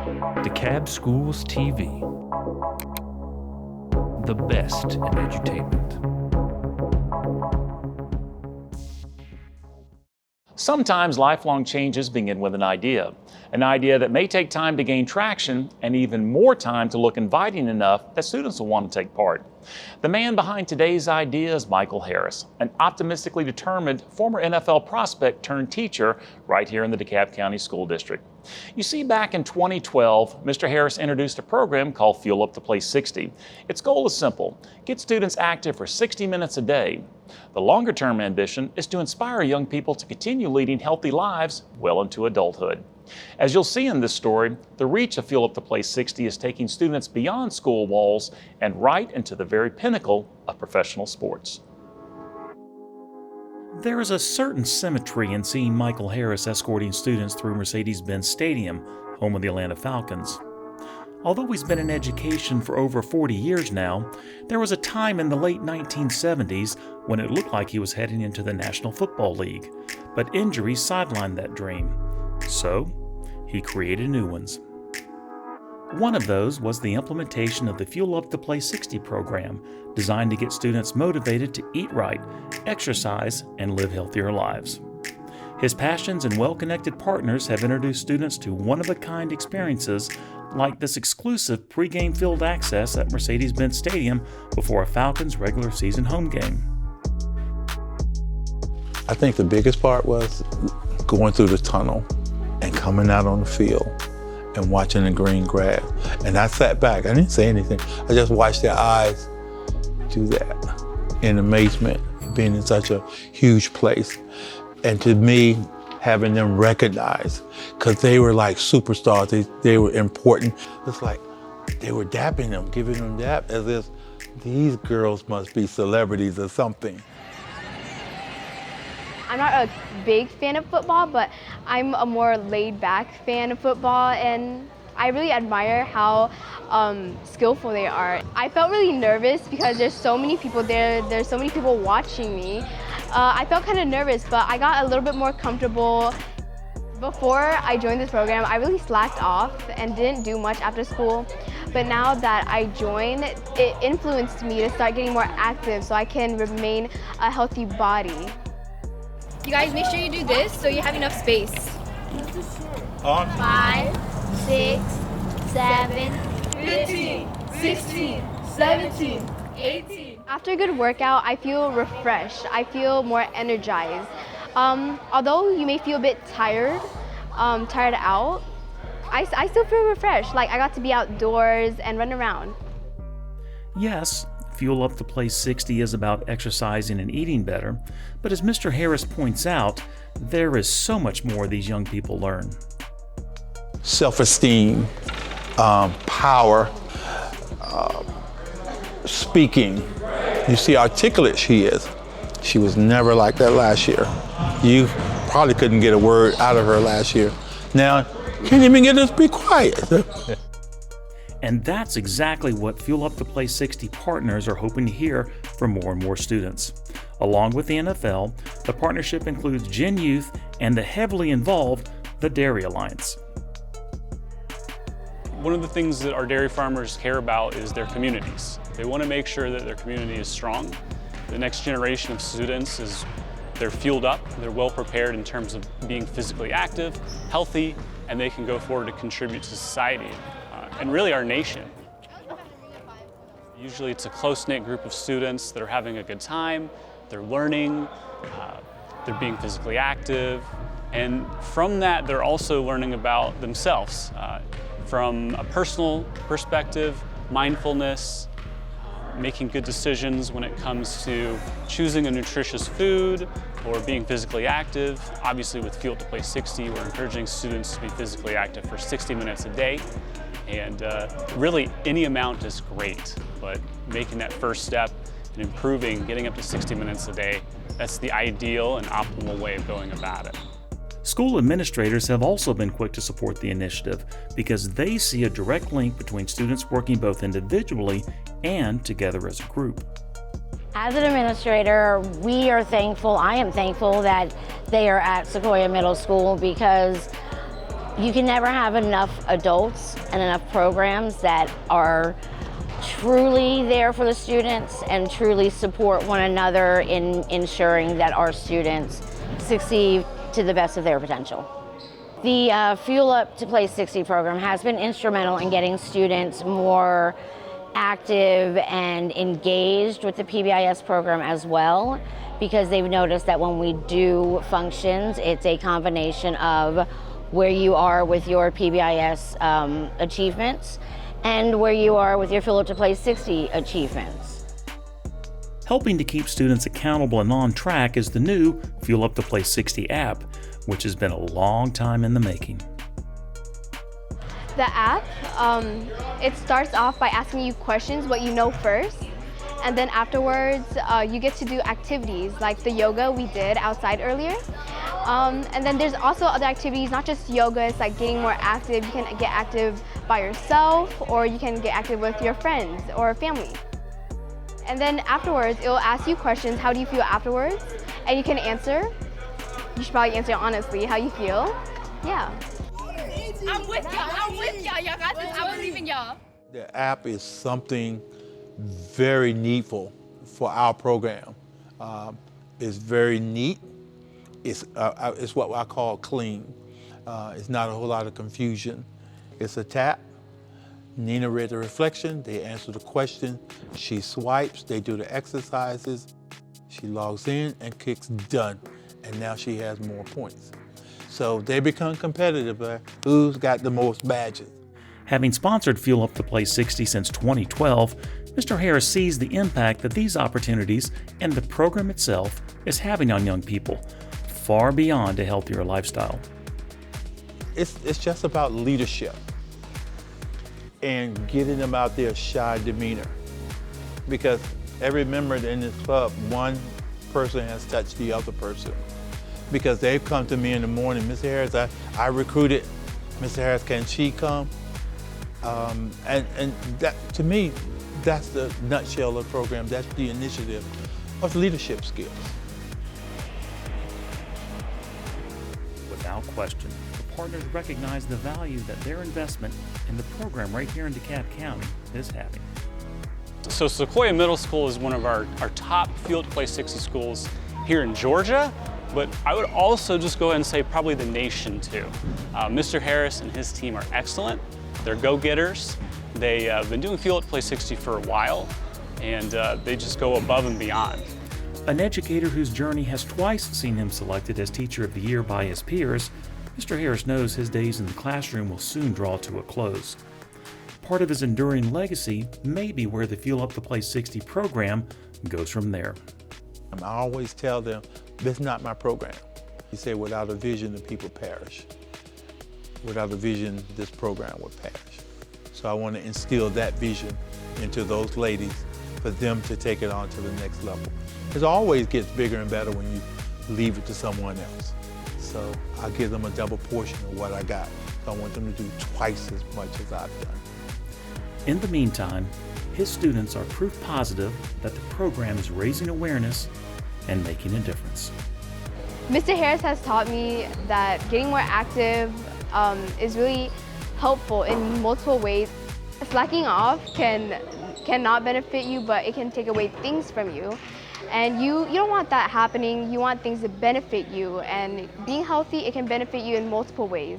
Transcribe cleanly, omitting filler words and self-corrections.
DeKalb Schools TV, the best in edutainment. Sometimes lifelong changes begin with an idea that may take time to gain traction and even more time to look inviting enough that students will want to take part. The man behind today's idea is Michael Harris, an optimistically determined former NFL prospect turned teacher right here in the DeKalb County School District. You see, back in 2012, Mr. Harris introduced a program called Fuel Up to Play 60. Its goal is simple: get students active for 60 minutes a day. The longer-term ambition is to inspire young people to continue leading healthy lives well into adulthood. As you'll see in this story, the reach of Fuel Up to Play 60 is taking students beyond school walls and right into the very pinnacle of professional sports. There is a certain symmetry in seeing Michael Harris escorting students through Mercedes-Benz Stadium, home of the Atlanta Falcons. Although he's been in education for over 40 years now, there was a time in the late 1970s when it looked like he was heading into the National Football League, but injuries sidelined that dream. So, he created new ones. One of those was the implementation of the Fuel Up to Play 60 program, designed to get students motivated to eat right, exercise, and live healthier lives. His passions and well-connected partners have introduced students to one-of-a-kind experiences like this exclusive pregame field access at Mercedes-Benz Stadium before a Falcons regular season home game. I think the biggest part was going through the tunnel and coming out on the field and watching the green grass. And I sat back, I didn't say anything. I just watched their eyes do that in amazement, being in such a huge place. And to me, having them recognized, because they were like superstars, they were important. It's like they were dapping them, giving them dap as if these girls must be celebrities or something. I'm not a big fan of football, but I'm a more laid-back fan of football, and I really admire how skillful they are. I felt really nervous because there's so many people there, there's so many people watching me. I felt kind of nervous, but I got a little bit more comfortable. Before I joined this program, I really slacked off and didn't do much after school. But now that I joined, it influenced me to start getting more active so I can remain a healthy body. You guys make sure you do this so you have enough space. 5, 6, 7, 15, 16, 17, 18. After a good workout, I feel refreshed. I feel more energized. Although you may feel a bit tired out, I still feel refreshed. Like I got to be outdoors and run around. Yes, Fuel Up to Play 60 is about exercising and eating better, but as Mr. Harris points out, there is so much more these young people learn. Self-esteem, power, speaking. You see how articulate she is. She was never like that last year. You probably couldn't get a word out of her last year. Now, can't even get her to be quiet. And that's exactly what Fuel Up to Play 60 partners are hoping to hear from more and more students. Along with the NFL, the partnership includes Gen Youth and the heavily involved the Dairy Alliance. One of the things that our dairy farmers care about is their communities. They want to make sure that their community is strong. The next generation of students they're fueled up, they're well prepared in terms of being physically active, healthy, and they can go forward to contribute to society. And really our nation. Usually it's a close-knit group of students that are having a good time, they're learning, they're being physically active, and from that they're also learning about themselves. From a personal perspective, mindfulness, making good decisions when it comes to choosing a nutritious food or being physically active. Obviously with Fuel Up to Play 60, we're encouraging students to be physically active for 60 minutes a day. And really any amount is great, but making that first step and improving, getting up to 60 minutes a day, that's the ideal and optimal way of going about it. School administrators have also been quick to support the initiative because they see a direct link between students working both individually and together as a group. As an administrator, we are thankful, I am thankful that they are at Sequoia Middle School because You can never have enough adults and enough programs that are truly there for the students and truly support one another in ensuring that our students succeed to the best of their potential. The Fuel Up to Play 60 program has been instrumental in getting students more active and engaged with the PBIS program as well, because they've noticed that when we do functions, it's a combination of where you are with your PBIS achievements and where you are with your Fuel Up to Play 60 achievements. Helping to keep students accountable and on track is the new Fuel Up to Play 60 app, which has been a long time in the making. The app, it starts off by asking you questions, what you know first, and then afterwards you get to do activities like the yoga we did outside earlier. And then there's also other activities, not just yoga, it's like getting more active. You can get active by yourself, or you can get active with your friends or family. And then afterwards, it will ask you questions, how do you feel afterwards? And you can answer. You should probably answer honestly, how you feel. Yeah. I'm with y'all, y'all got this, I believe in y'all. The app is something very needful for our program. It's very neat. It's what I call clean. It's not a whole lot of confusion. It's a tap. Nina read the reflection, they answer the question, she swipes, they do the exercises, she logs in and clicks done, and now she has more points. So they become competitive, who's got the most badges. Having sponsored Fuel Up to Play 60 since 2012, Mr. Harris sees the impact that these opportunities and the program itself is having on young people, far beyond a healthier lifestyle. It's just about leadership and getting them out there shy demeanor. Because every member in this club, one person has touched the other person. Because they've come to me in the morning, Mr. Harris, I recruited Mr. Harris, can she come? And that, to me, that's the nutshell of the program. That's the initiative of leadership skills. Without question, the partners recognize the value that their investment in the program right here in DeKalb County is having. So Sequoia Middle School is one of our top Fuel Up to Play 60 schools here in Georgia, but I would also just go ahead and say probably the nation too. Mr. Harris and his team are excellent. They're go-getters. They've been doing Fuel Up to Play 60 for a while, and they just go above and beyond. An educator whose journey has twice seen him selected as Teacher of the Year by his peers, Mr. Harris knows his days in the classroom will soon draw to a close. Part of his enduring legacy may be where the Fuel Up to Play 60 program goes from there. I always tell them, this is not my program. You say, without a vision, the people perish. Without a vision, this program would perish. So I want to instill that vision into those ladies for them to take it on to the next level. It always gets bigger and better when you leave it to someone else. So I give them a double portion of what I got. So I want them to do twice as much as I've done. In the meantime, his students are proof positive that the program is raising awareness and making a difference. Mr. Harris has taught me that getting more active is really helpful in multiple ways. Slacking off cannot benefit you, but it can take away things from you. And you don't want that happening. You want things to benefit you. And being healthy, it can benefit you in multiple ways.